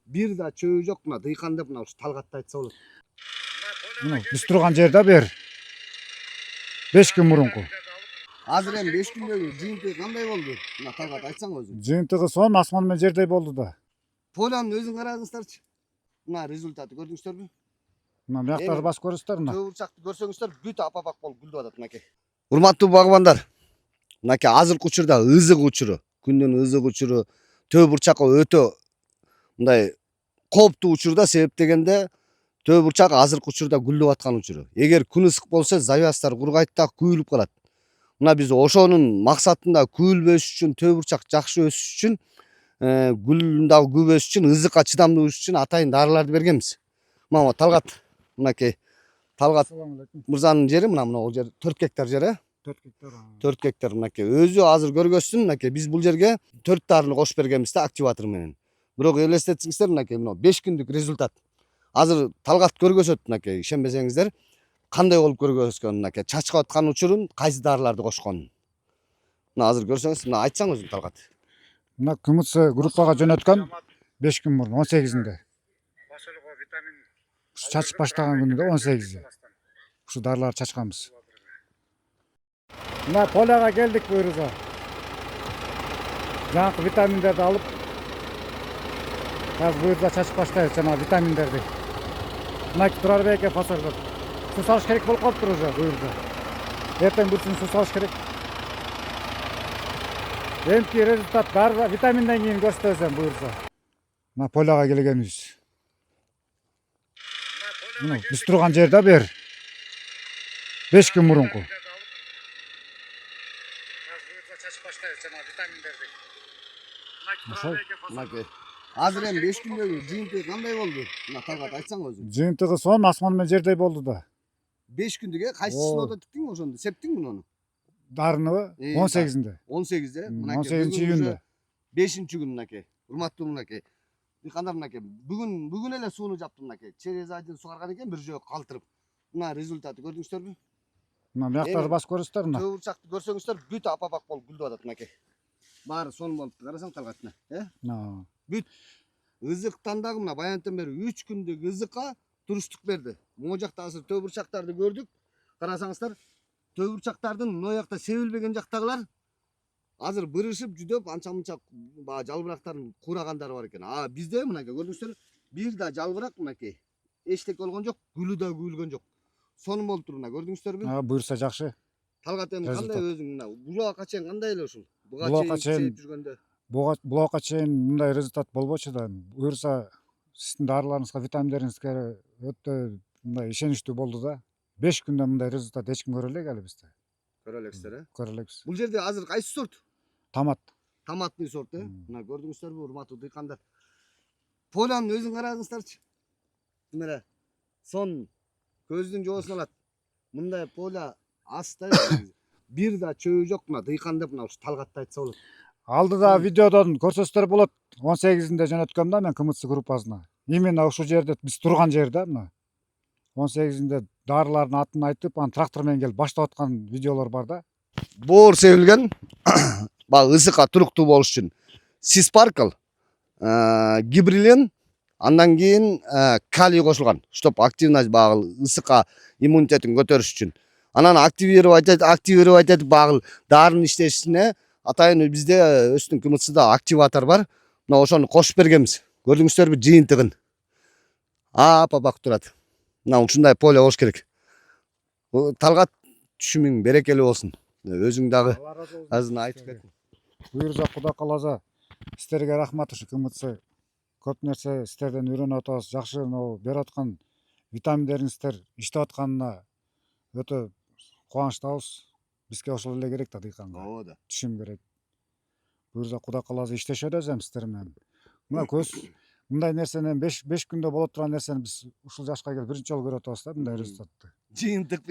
бир да чөбү жок мына дыйкан деп мына ушу Талгатты айтса болот. Биз турган жерде бер 5 күн мурунку. Азыр эми 5 күндөгү жыйынтыгы кандай болду? Мына Талгат айтсаң өзүң. Жыйынтыгы сон асман менен жердей болду да. Полянын өзүн караңыздарчы. Мына результаты көрдүңүздөрбү? Мына бияктарды басып көрөсүздөр мына. Төө бурчакты көрсөңүздөр бүт апапак болуп гүлдөп атат мынакей. Урматтуу багбандар, мынакей азыркы учурда ызык учуру, күндүн ызык учуру төө бурчакка өтө мындай кооптуу учурда, себеп дегенде төө бурчак азыркы учурда гүлдөп аткан учуру. Эгер күн ысык болсо завязтар кургайт да күйүлүп калат. Мына биз ошонун максатында күйүлбөш үчүн, төө бурчак жакшы өсүш үчүн, гүл дагы көп өсүш үчүн, ызыкка чыдамдуу өсүш үчүн атайын дарыларды бергенбиз. Мына Талгат, мынакей Талгат мырзанын жери мына бул жер 4 гектар жер, 4 гектар. 4 гектар мынакей. Өзү азыр көргөзсүн, мынакей биз бул жерге 4 дарыны кошуп бергенбиз да активатор менен. Бирок элестетсеңиздер, мынакей мына 5 күндүк результат. Азыр Талгат көргөзөт, мынакей ишенбесеңиздер, кандай болуп көргөзгөнүн, мынакей чачкап аткан учурун, кайсы дарыларды кошконун. Мына азыр көрсөңүз, мына айтсаң өзүң Талгат. Мына КМЦ группага жөнөткөн 5 күн мурун 18-inde. Чачып баштаган күнү 18. Ушу дарыларды чачканбыз. Мына поляга келдик буйруза. Жаңкы витаминдерди алып, азыр буйруза чачып баштайбыз жана витаминдерди. Мына Турарбек фасолдор. Су салыш керек болуп калыптыр уже буйруза. Эртең бүрсүн су салыш керек. Эмки результат дарыга витаминден кийин көрсөтөбүз буйруза. Мына поляга келгенбиз. Биз турган жерде бер 5 күн мурунку. Мынакей. Азыр эми 5 күндөгү жыйынтыгы кандай болду? Мына Талгат айтсаң өзүң. Жыйынтыгы сон асман менен жердей болду да. 5 күндүк кайсысына тиктиң ошондо? Септиңби ошону? Дарыныбы 18-inde. 18-де. 18 июнда. 5-күн мынакей. Урматтуу мынакей. Дыйкандар мынакей. Бүгүн эле сууну жаптым мынакей. Через один сугарган экен, бир жөө калтырып. Мына результаты көрдүңүздөрбү? Мына бияктарды басып көрөсүздөр мына. Төө бурчакты көрсөңүздөр бүт апапак болуп гүлдөп атат мынакей. Баары сонун болупту. Карасаң Талгат мына. Бүт ызыктан дагы мына баянттан бери 3 күндүк ызыкка туруштук берди. Могу жакта азыр төө бурчактарды көрдүк. Карасаңыздар, төө бурчактардын мына жакта себилбеген жактагылар азыр бырышып жүдөп анча-мынча баягы жалбырактарын курагандары бар экен. А бизде мынакей көрдүңүздөр, бир да жалбырак мынакей эчтеке болгон жок, гүлү да күйүлгөн жок. Сонун болуп тур мына көрдүңүздөрбү? Буйрса жакшы. Талгат эми кандай өзүң мына булакка чейин кандай эле ушул? Булакка чейин жүргөндө. Булакка чейин мындай результат болбочу да. Буйрса сиздин дарыларыңызга, витаминдериңизге өтө мындай ишеничтүү болду да. 5 күндө мындай результат эч ким көрө элек эле бизде. Көрө элексиздер, Көрө элекпиз. Бул жерде азыр кайсы сорт? Томат. Томатный сорт, Мына көрдүңүздөрбү, урматтуу дыйкандар. Полянын өзүн караңыздарчы. Мына сон көздүн жоосун алат. Мындай поля аста бир да чөбү жок, мына дыйкан деп мына ушу Талгатты айтса болот. Алдыда видеодон көрсөздөр болот. 18-inde жөнөткөм да мен КМЦ группасына. Именно ушул жерде биз турган жерде мына. 18-inde дарылардын атын айтып, аны трактор менен келип баштап аткан видеолор бар да. Боор себилген, баягы ысыкка туруктуу болуш үчүн Сиспаркл, гибрилен, андан кийин калий кошулган, чтоб активность баягы ысыкка иммунитетин көтөрүш үчүн. Анан активировать этип баягы дарынын иштешине атайын бизде өстүн КМЦда активатор бар. Мына ошону кошуп бергенбиз. Көрдүңүздөрбү жыйынтыгын? Апапак турат. Мына ушундай поле болуш керек. Талгат түшүмүң берекелүү болсун. Өзүң дагы азыр айтып кет. Буйрса Кудай кааласа, сиздерге рахмат. Ушу КМЦ көп нерсе сиздерден үйрөнүп атабыз. Жакшы берип аткан витаминдериңиздер иштеп атканына өтө кубанычтабыз. Бизге ошол эле керек да дыйканга. Ооба. Түшүм керек. Буйрса Кудай кааласа иштешебиз эми сиздер менен. Мына көз мындай нерсени 5 күндө боло турган нерсени биз ушул жашка келип биринчи жолу көрүп атабыз да, мындай результатты. Жыйынтык